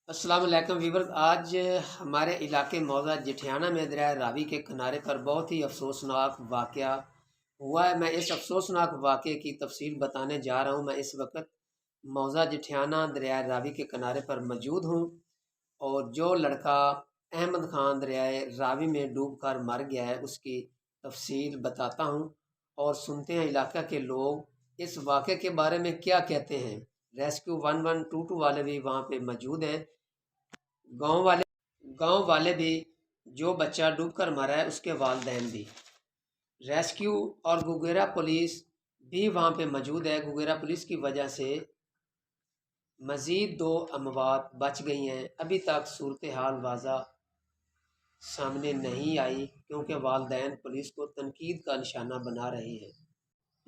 अस्सलाम वालेकुम वीवर। आज हमारे इलाके मौजा जिठियाना में दरिया रावी के किनारे पर बहुत ही अफसोसनाक वाक़या हुआ है। मैं इस अफसोसनाक वाक़े की तफसील बताने जा रहा हूँ। मैं इस वक्त मौजा जिठियाना दरिया रावी के किनारे पर मौजूद हूँ और जो लड़का अहमद ख़ान दरिया रावी में डूब कर मर गया है उसकी तफसील बताता हूँ और सुनते हैं इलाका के लोग इस वाक़े के बारे में क्या कहते हैं। रेस्क्यू 1122 वाले भी वहाँ पे मौजूद हैं। गांव वाले भी, जो बच्चा डूबकर मरा है उसके वालिदैन भी। रेस्क्यू और गुगेरा पुलिस भी वहाँ पे मौजूद है। गुगेरा पुलिस की वजह से मज़ीद 2 अमवात बच गई हैं। अभी तक सूरत हाल वाज़ा सामने नहीं आई क्योंकि वालिदैन पुलिस को तनकीद का निशाना बना रहे हैं।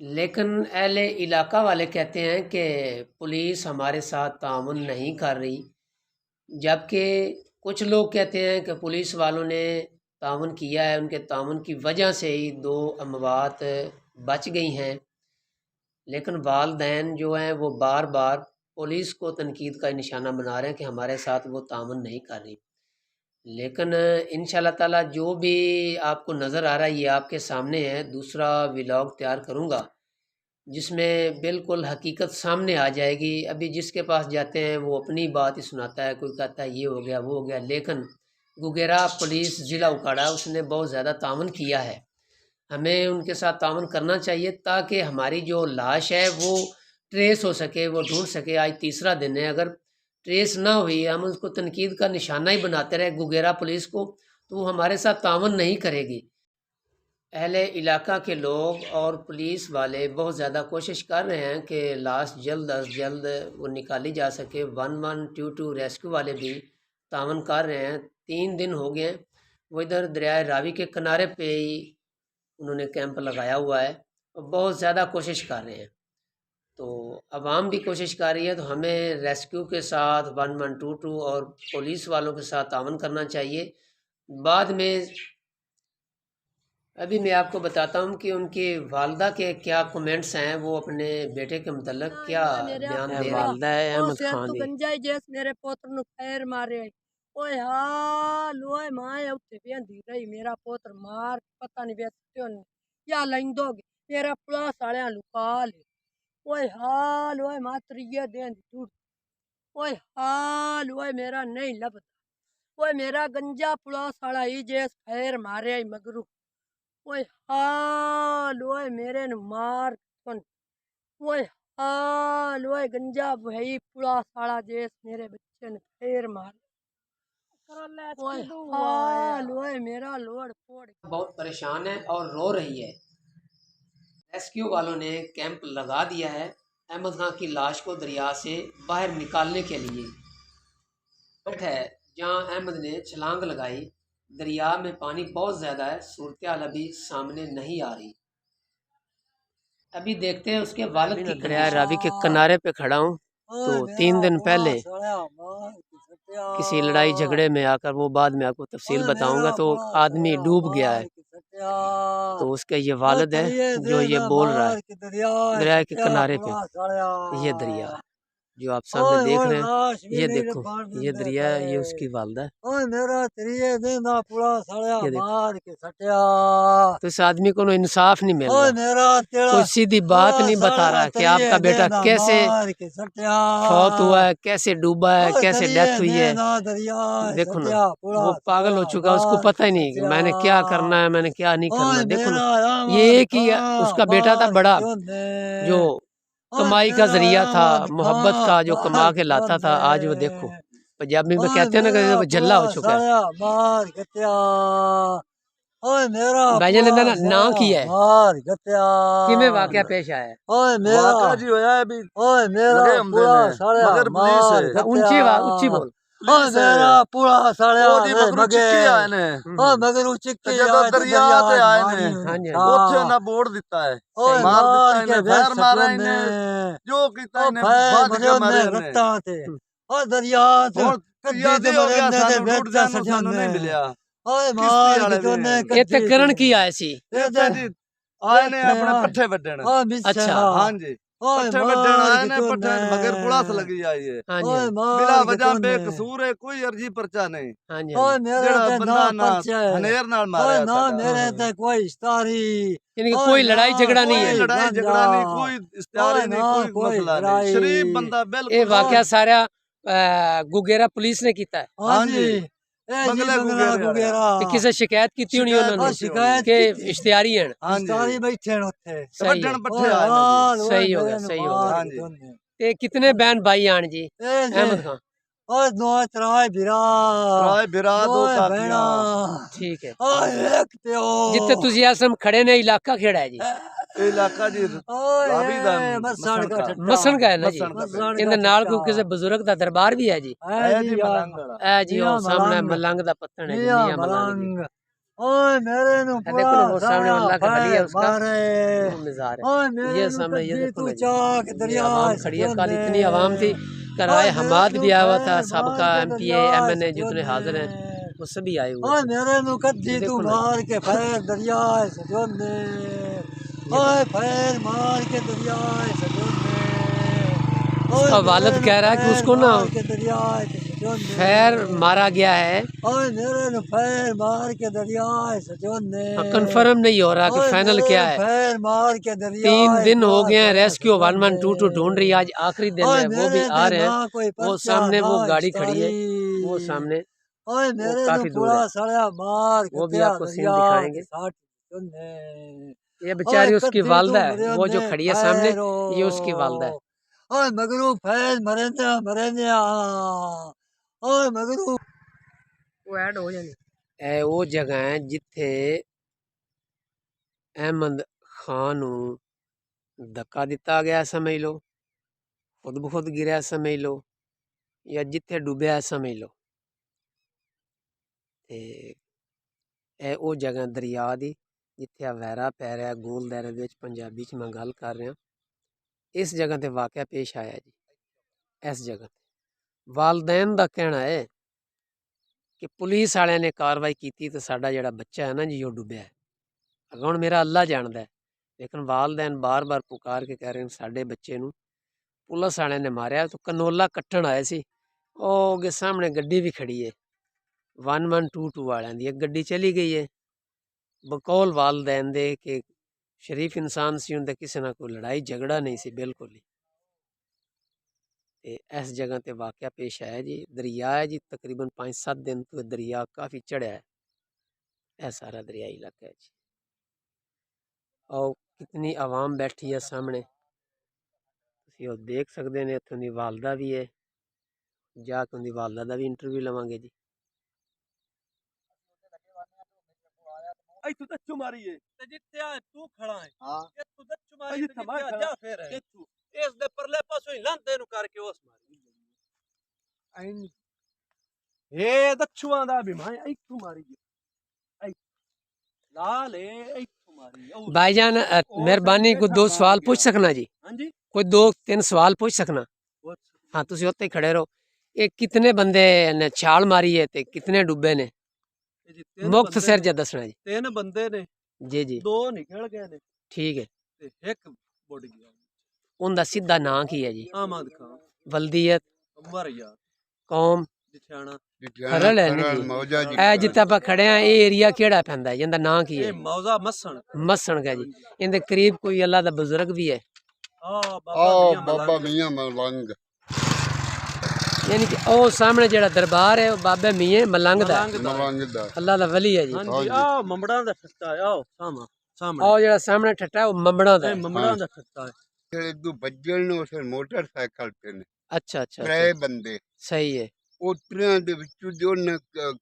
लेकिन अहले इलाका वाले कहते हैं कि पुलिस हमारे साथ ताउन नहीं कर रही, जबकि कुछ लोग कहते हैं कि पुलिस वालों ने ताउन किया है, उनके ताउन की वजह से ही 2 अमवात बच गई हैं। लेकिन वालिदैन जो हैं वो बार बार पुलिस को तनकीद का निशाना बना रहे हैं कि हमारे साथ वो ताउन नहीं कर रही। लेकिन इंशाल्लाह ताला जो भी आपको नज़र आ रहा है ये आपके सामने है। दूसरा व्लॉग तैयार करूँगा जिसमें बिल्कुल हकीकत सामने आ जाएगी। अभी जिसके पास जाते हैं वो अपनी बात ही सुनाता है, कोई कहता है ये हो गया वो हो गया। लेकिन गुगेरा पुलिस ज़िला उकाड़ा उसने बहुत ज़्यादा ताउन किया है। हमें उनके साथ ताउन करना चाहिए ताकि हमारी जो लाश है वो ट्रेस हो सके, वो ढूंढ सके। आज तीसरा दिन है, अगर ट्रेस ना हुई, हम उसको तनकीद का निशाना ही बनाते रहे गुगेरा पुलिस को, तो वो हमारे साथ ताउन नहीं करेगी। अहले इलाका के लोग और पुलिस वाले बहुत ज़्यादा कोशिश कर रहे हैं कि लाश जल्द अज जल्द वो निकाली जा सके। 1122 रेस्क्यू वाले भी तावन कर रहे हैं। 3 दिन हो गए वो इधर दरिया रावी के किनारे पे ही उन्होंने कैंप लगाया हुआ है और बहुत ज़्यादा कोशिश कर रहे हैं। तो आवाम भी कोशिश कर रही है, तो हमें रेस्क्यू के साथ 1122 और पुलिस वालों के साथ तावन करना चाहिए। बाद में अभी मैं आपको बताता हूँ कि उनकी वालदा के क्या कमेंट्स हैं, वो अपने बेटे के मतलब क्या बयान दे रहे हैं। वालदा है अहमद खान दी गंजाई जैस मेरे पोत्र नु पैर मारे ओए हाल ओए माए उठे बेंदी रही मेरा पोत्र मार पता नहीं बेचते या लंदोगे मेरा पुला साले लुका ले ओए हाल ओए मातरिये देंदी टूट ओए हाल ओए मेरा नहीं लबदा ओए मेरा गंजा पुला साला ही जैस पैर मारे मगरू ओए हाल ओए मेरे न मार कौन ओए हाल ओए गंजा भाई पूरा साला जेस मेरे बच्चे ने फिर मार ओए हाल ओए मेरा लोड फोड़ बहुत परेशान है और रो रही है। रेस्क्यू वालों ने कैंप लगा दिया है अहमद खान की लाश को दरिया से बाहर निकालने के लिए। है जहां अहमद ने छलांग लगाई, दरिया में पानी बहुत ज़्यादा है, सूरत हाल अभी सामने नहीं आ रही। अभी देखते हैं उसके वालिद की। दरिया रावी के किनारे पे खड़ा हूँ, तो 3 दिन पहले किसी लड़ाई झगड़े में आकर, वो बाद में आपको तफसील बताऊंगा, तो आदमी डूब गया है। तो उसके ये वालिद है जो ये बोल रहा है दरिया के किनारे पे। ये दरिया है जो आप सामने देख रहे हैं, ये देखो ये दरिया है, ये उसकी वालदा है। तो इस आदमी को इंसाफ नहीं मिल रहा, कोई सीधी बात नहीं बता रहा कि आपका बेटा कैसे फौत हुआ है, कैसे डूबा है, कैसे डेथ हुई है। देखो ना, वो पागल हो चुका है, उसको पता ही नहीं कि मैंने क्या करना है, मैंने क्या नहीं करना। देखो ना, ये एक ही उसका बेटा था बड़ा, जो कमाई का जरिया था, मोहब्बत का, जो कमा के लाता था। आज वो देखो, पंजाबी में कहते हैं ना कि वो जल्ला हो चुका है। भाईजान ने ना किया है किमें वाकया पेश आया है। वाकया जी होया अभी लगे हमदे ने मगर पुलिस ऊंची ऊंची बोल मेरा पूरा सालिया मगर चिक्के आए ने मगर उ चिक्के जब दरिया ते आए ने ओथे ना बोर्ड दिता है, मार दिता इने, फैर मारा इने, जो कीता इने बाज के मारे रत्ता ते ओ दरिया ते कद्दी ते हो गया, सानू लूट जानो सानू नहीं मिलया। ओए मार के ने इत्थे करण की आए सी जी आए ने अपने पट्ठे वड्डण। अच्छा हां जी पट्ठे वड्डण आए ने, पट्ठे मगर पुलिस लगी आई है हाँ जी बिला वजह बेकसूर है, कोई अर्जी पर्चा नहीं। हाँ जी ओए मेरे जेड़ा ते बंदा ना ना पर्चा है, हनेर नाल ओए मारिया ना साडा। मेरे ते कोई इश्तारी, यानी कि ओए कोई ना लड़ाई झगड़ा नहीं कोई है। लड़ाई गंजा, झगड़ा नहीं, कोई इश्तिहारी ओए नहीं, ना कोई कोई मसला नहीं, लड़ाई। शरीफ बंदा ये बिल्कुल। वाकया सारा गुगेरा पुलिस ने किया है हाँ हाँ जी जी, ए जी बंगला बंगला गुगेरा। गुगेरा कि किसे शिकायत की होनी शिकायत उन्होंने की शिकायत के की इश्तिहारी हैं। हाँ इश्तारी जी, बैठे न उत्थे, सही है वड्डण पट्ठे ओए आए ने हाल जी। ओए सही हो गया, मेरे नु सही हो मार गया। हाँ के जी। दोने। ते कितने बहन भाई आन जी ए जी अहमद खान? ओए दो त्राए बिरा, त्राए बिरा, दो ओए काकियां। बहना, ठीक है। ओए एक प्यो, जिथे तुसी इस समय खड़े ने इलाका केड़ा है जी? ये इलाका जी ओए रावी दा मसन का ठट्टा, मसन का है ना जी? मसन का मसन इनदे का नाल ठट्टा। कोई किसी बुजुर्ग दा दरबार भी है जी? है है जी जी मलंग वाला। ए जी मियां ओ सामने मलंग, मलंग दा पत्तन है जी, मियां मियां मलंग जी। मलंग, ओए मेरे नु ये पूरा देखो ना वो सामने साया अल्लाह का वली है फैर उसका मारे, वो मिजार है। ओए मेरे ये नु सामने ये कद्दी देखो तू ना जी, चाक ये दरिया आवाम खड़ी है। कल सजोने, इतनी आवाम थी, कराए ओए मेरे हमाद नु भी आया हुआ था, फैर सबका मार के एमपीए दरिया एमएनए जितने सजोने, हाजिर हैं वो सभी आए हुए ओए थे। मेरे नु कद्दी ये तू देखो ना मार के फैर दरिया सजोने, ये ओए फैर मार के दरिया सजोने, ओए उसका वालिद मेरे नु कह रहा है कि फैर उसको ना मार के दरिया सजोने, खैर मारा गया है। ओए मेरे नु फैर मार के दरिया सजोने, हाँ, कंफर्म नहीं हो रहा कि ओए फाइनल मेरे क्या नु है। फैर मार के दरिया 3 दिन हो पुआ गए हैं, साया रेस्क्यू सजोने, 112 ढूंढ रही है, आज आखिरी दिन ओए है, वो भी मेरे आ ते रहे ना हैं। कोई वो पर्चा सामने ना वो गाड़ी खड़ी है, इश्तारी, वो सामने ओए वो मेरे नु काफी दूर पूरा है, साया मार वो भी कत्या आपको सीन दरिया दिखाएंगे। साठ सजोने, ये ओए बेचारी उसकी कद्दी तू वालदा है, मरियो वो जो ने खड़ी है सामने, फैरो, ये उसकी वालदा है। ओए मगरू फैर मरेंदा मरेंदा, ओए मगरू वो ऐड हो जानी ए वो जगह है जिथे अहमद खान नूं धक्का दिता गया समझ लो, खुद ब खुद गिरा समझ लो, या जिथे डूबया समझ लो। ते ए वो जगह दरिया दी जिथे वैरा पै रहा है, गोल दायरे दे विच पंजाबी च मैं गल कर रहा। इस जगह ते वाकया पेश आया जी। इस जगह ते वालदैन दा कहना है कि पुलिस वाले ने कार्रवाई की तो साडा जिहड़ा बच्चा है ना जी, वो डुबया है। अगे हुण मेरा अल्लाह जानदा है, लेकिन वालदैन बार बार पुकार के कह रहे हैं साडे बच्चे नूं पुलिस वाले ने मारिया। तो कनोला कट्टण आए सी, ओह अगे सामने गड्डी भी खड़ी है 1122 वालियां दी, एक गड्डी चली गई है। बकौल वालदैन दे कि शरीफ इंसान सी, उनते किसी ना कोई लड़ाई झगड़ा नहीं सी बिल्कुल ही। ते इस जगह ते वाकया पेश आया जी। दरिया है जी, तकरीबन 5-7 दिन तो दरिया काफ़ी चढ़िया है, यह सारा दरियाई इलाका है जी। और कितनी आवाम बैठी है सामने, तुसीं ओह देख सकते हैं। इत्थों दी वालदा भी है, जाके उनकी वालदा दा भी इंटरव्यू लवांगे जी। ਇੱਥੋਂ ਦੱਚੂ ਮਾਰੀਏ ਤੇ ਜਿੱਥੇ ਆ ਤੂੰ ਖੜਾ ਹੈ ਹਾਂ ਇੱਥੋਂ ਦੱਚ ਮਾਰੀ ਅਜੀ ਤੇ ਥਮਾ ਜਿੱਥੇ ਆ ਖੜਾ ਜਾ ਫੇਰ ਹੈ ਕਿੱਥੋਂ ਇਸ ਦੇ ਪਰਲੇ ਪਾਸੋਂ ਹੀ ਲੰਦੇ ਨੂੰ ਕਰਕੇ ਉਸ ਮਾਰੀ ਐਨ ਇਹ ਦੱਛੂਆਂ ਦਾ ਵੀ ਮੈਂ ਇੱਥੋਂ ਮਾਰੀਏ ਲਾਲ ਹੈ ਇੱਥੋਂ ਮਾਰੀ भाईजान मेहरबानी कोई 2 सवाल पूछ सकना जी? ਹਾਂਜੀ कोई 2-3 सवाल पूछ सकना? हाँ तुसीं उत्ते ही खड़े रहो। ये कितने बंदे ने छाल मारी है ते कितने डुबे ने? मुख्तसर जा दसना जी। 3 ਬੰਦੇ ਨੇ जी जी 2 ਨਿਕਲ ਗਏ ਨੇ ठीक है। ਤੇ ਇੱਕ ਬੁੱਢ ਗਿਆ उनका सीधा नां की है जी? ਆਮਦ ਖਾਨ वल्दियत, ਮਰ ਯਾਰ कौम, ਜਿਠਿਆਣਾ खरल है नी जी? ए जिथे आपां खड़े हैं ये एरिया केड़ा पैंदा है, जिंदा नां की है? ਇਹ ਮੌਜ਼ਾ ਮਸਣ मस्सण का जी। इनके करीब कोई अल्लाह दा बुजुर्ग भी है? ਆ ਬਾਬਾ ਮੀਆਂ ਮਲੰਗ यानी कि ओ सामने जेड़ा दरबार है वो बाबे मियां मलंग दा है, ਮਲੰਗ ਦਾ अल्लाह दा वली है जी। ਹਾਂਜੀ ਆ ਮੰਬੜਾਂ ਦਾ ਠੱਟਾ ਆਓ ਸਾਹਮਣੇ और जेड़ा सामने ठट्टा है वो ममड़ा दा ਇਹ है। ਮੰਬੜਾਂ ਦਾ ਠੱਟਾ ਹੈ ਜਿਹੜੇ ਦੋ ਬੱਜਣ ਨੂੰ ਉਸ ਮੋਟਰਸਾਈਕਲ ਤੇ ਨੇ अच्छा अच्छा ਤਰੇ अच्छा, ਬੰਦੇ सही है। ਉਹ ਟਰਿਆਂ ਦੇ ਵਿੱਚੋਂ ਜੋ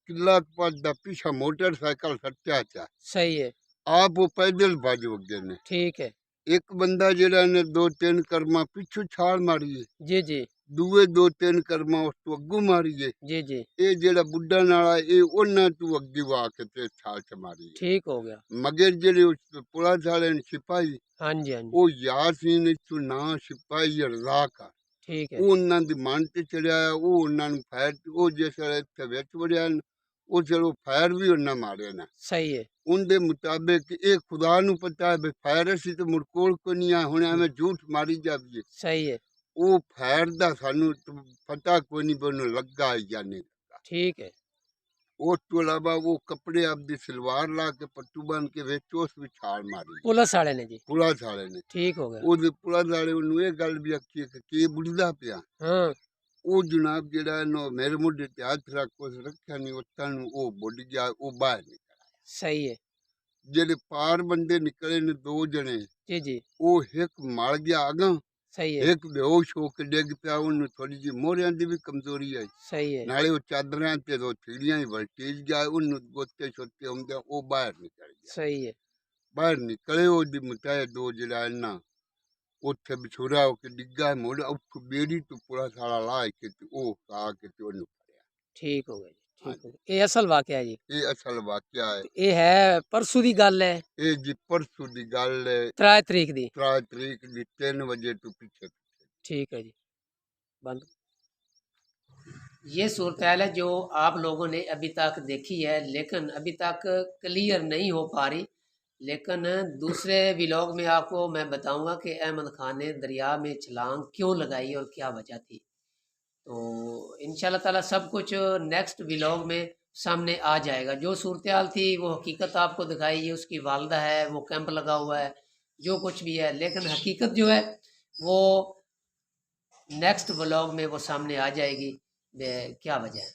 ਕਿਲਾ ਪੱਟ ਦਾ ਪਿੱਛਾ ਮੋਟਰਸਾਈਕਲ ਸੱਟਿਆ ਚਾ सही है, ਆਪ ਉਹ ਪੈਦਲ ਭੱਜ ਗਏ ਨੇ। ठीक है। ਇੱਕ ਬੰਦਾ ਜਿਹੜਾ ਨੇ 2-3 ਕਰਮਾਂ ਪਿੱਛੋਂ ਛਾਲ ਮਾਰੀ ਏ, जी जी ਦੂਏ 2-3 ਕਰਮਾਂ ਉਸ ਤੋਂ ਅੱਗੋਂ ਮਾਰੀ ਏ। जी जी ਇਹ ਜਿਹੜਾ ਬੁੱਢਾ ਨਾਲਾ ਇਹ ਉਹਨਾਂ ਤੋਂ ਅੱਗੇ ਵਾ ਕੇ ਤੇ ਛਾਲ ਚ ਮਾਰੀ ਏ। ठीक हो गया। ਮਗਰ ਜਿਹੜੇ ਉਸ ਪੁਲਿਸ ਵਾਲੇ ਨੇ ਸਿਪਾਹੀ हाँ जी हाँ जी ਉਹ ਯਾਸੀਨ ਇੱਥੋਂ ਨਾਂ ਸਿਪਾਹੀ ਰਜ਼ਾਕ ਆ, ठीक है। ਉਹ ਉਹਨਾਂ ਦੀ ਮਨ ਤੇ ਚੜਿਆ, ਉਹ ਉਹਨਾਂ ਨੂੰ ਫੈਰ ਉਹ ਜਿਸ ਵੇਲੇ ਇੱਥੇ ਵਿੱਚ ਵੜਿਆ ਉਹ ਚਲੋ ਫਾਇਰ ਵੀ ਉਹਨਾਂ ਮਾਰਿਆ ਨਾ ਸਹੀ ਹੈ ਉਹਦੇ ਮੁਤਾਬਿਕ ਇਹ ਖੁਦਾ ਨੂੰ ਪਤਾ ਹੈ ਵੀ ਫਾਇਰ ਅਸੀਂ ਤੇ ਮੁੜ ਕੋਲ ਕੋ ਨਹੀਂ ਆ ਹੁਣ ਐਵੇਂ ਝੂਠ ਮਾਰੀ ਜਾਈਏ ਸਹੀ ਹੈ ਉਹ ਫਾਇਰ ਦਾ ਸਾਨੂੰ ਪਤਾ ਕੋਈ ਨਹੀਂ ਬਨੂੰ ਲੱਗਾ ਜਾਂ ਨਹੀਂ ਲੱਗਾ ਠੀਕ ਹੈ ਉਸ ਤੋਂ ਇਲਾਵਾ ਉਹ ਕੱਪੜੇ ਆਪਦੀ ਸਲਵਾਰ ਲਾ ਕੇ ਪੱਟੂ ਬਣ ਕੇ ਵਿੱਚ ਉਸ ਵਿੱਚ ਛਾਲ ਮਾਰੀ ਪੁਲਿਸ ਵਾਲੇ ਨੇ ਜੀ ਪੁਲਿਸ ਵਾਲੇ ਨੇ ਠੀਕ ਹੋ ਗਿਆ ਉਹਦੇ ਪੁਲਿਸ ਵਾਲੇ ਉਹਨੂੰ ਇਹ ਗੱਲ ਵੀ ਆਖੀ ਕਿ ਕੀ ਬੁੱਝਦਾ ਪਿਆ ਹਾਂ ਉਹ ਜਨਾਬ ਜਿਹੜਾ ਇਹਨੂੰ ਮੇਰੇ ਮੁੰਡੇ ਤੇ ਹੱਥ ਰੱਖ ਕੁਛ ਰੱਖਿਆ ਨਹੀਂ ਉੱਤਾਂ ਨੂੰ ਉਹ ਬੁੱਝ ਗਿਆ ਉਹ ਬਾਹਰ ਨਿਕਲ ਆਇਆ ਸਹੀ ਹੈ ਜਿਹੜੇ ਪਾਰ ਬੰਦੇ ਨਿਕਲੇ ਨੇ 2 ਜਣੇ ਜੀ ਜੀ ਉਹ ਇੱਕ ਮਲ ਗਿਆ ਅਗਾਂ ਸਹੀ ਹੈ ਇੱਕ ਬੇਹੋਸ਼ ਹੋ ਕੇ ਡਿੱਗ ਪਿਆ ਉਹਨੂੰ ਥੋੜੀ ਜਿਹੀ ਮੋਹਰਿਆਂ ਦੀ ਵੀ ਕਮਜ਼ੋਰੀ ਆਈ ਸਹੀ ਹੈ ਨਾਲੇ ਉਹ ਚਾਦਰਾਂ ਤੇ 2 ਚਿੜੀਆਂ ਹੀ ਵਲਟੇਜ ਗਿਆ ਉਹਨੂੰ ਗੋਤੇ ਛੋਤੇ ਹੁੰਦੇ ਉਹ ਬਾਹਰ ਨਿਕਲ ਗਿਆ ਸਹੀ ਹੈ ਬਾਹਰ ਨਿਕਲੇ ਉਹਦੀ ਮੁਤਾਏ 2 ਜਿਹੜਾ ਇਹਨਾਂ ਉੱਥੇ ਵਿਛੋੜਾ ਹੋ ਕੇ ਡਿੱਗਾ ਮੁੜ ਉੱਥੋਂ ਬੇੜੀ ਤੋਂ ਪੂਰਾ ਸਾਰਾ ਲਾ ਕੇ ਤੇ ਉਹ ਆ ਕੇ ਤੇ ਉਹਨੂੰ ਫੜਿਆ ਠੀਕ ਹੋ ਗਿਆ ਜੀ ਠੀਕ ਹੋ ਗਿਆ ਇਹ ਅਸਲ ਵਾਕਿਆ ਜੀ ਇਹ ਅਸਲ ਵਾਕਿਆ ਹੈ ਇਹ ਹੈ ਪਰਸੋਂ ਦੀ ਗੱਲ ਹੈ ਇਹ ਜੀ ਪਰਸੋਂ ਦੀ ਗੱਲ ਹੈ 3 ਤਰੀਕ ਦੀ 3 ਤਰੀਕ ਦੀ 3 ਵਜੇ ਤੋਂ पीछे ठीक है जी बंद ये सूरत हाल है जो आप लोगों ने अभी तक देखी है लेकिन अभी तक क्लियर नहीं हो पा रही लेकिन दूसरे व्लॉग में आपको मैं बताऊंगा कि अहमद खान ने दरिया में छलांग क्यों लगाई और क्या वजह थी तो इंशाल्लाह ताला सब कुछ नेक्स्ट व्लॉग में सामने आ जाएगा जो सूरत हाल थी वो हकीकत आपको दिखाई है उसकी वालदा है वो कैंप लगा हुआ है जो कुछ भी है लेकिन हकीकत जो है वो नेक्स्ट व्लॉग में वो सामने आ जाएगी क्या वजह है।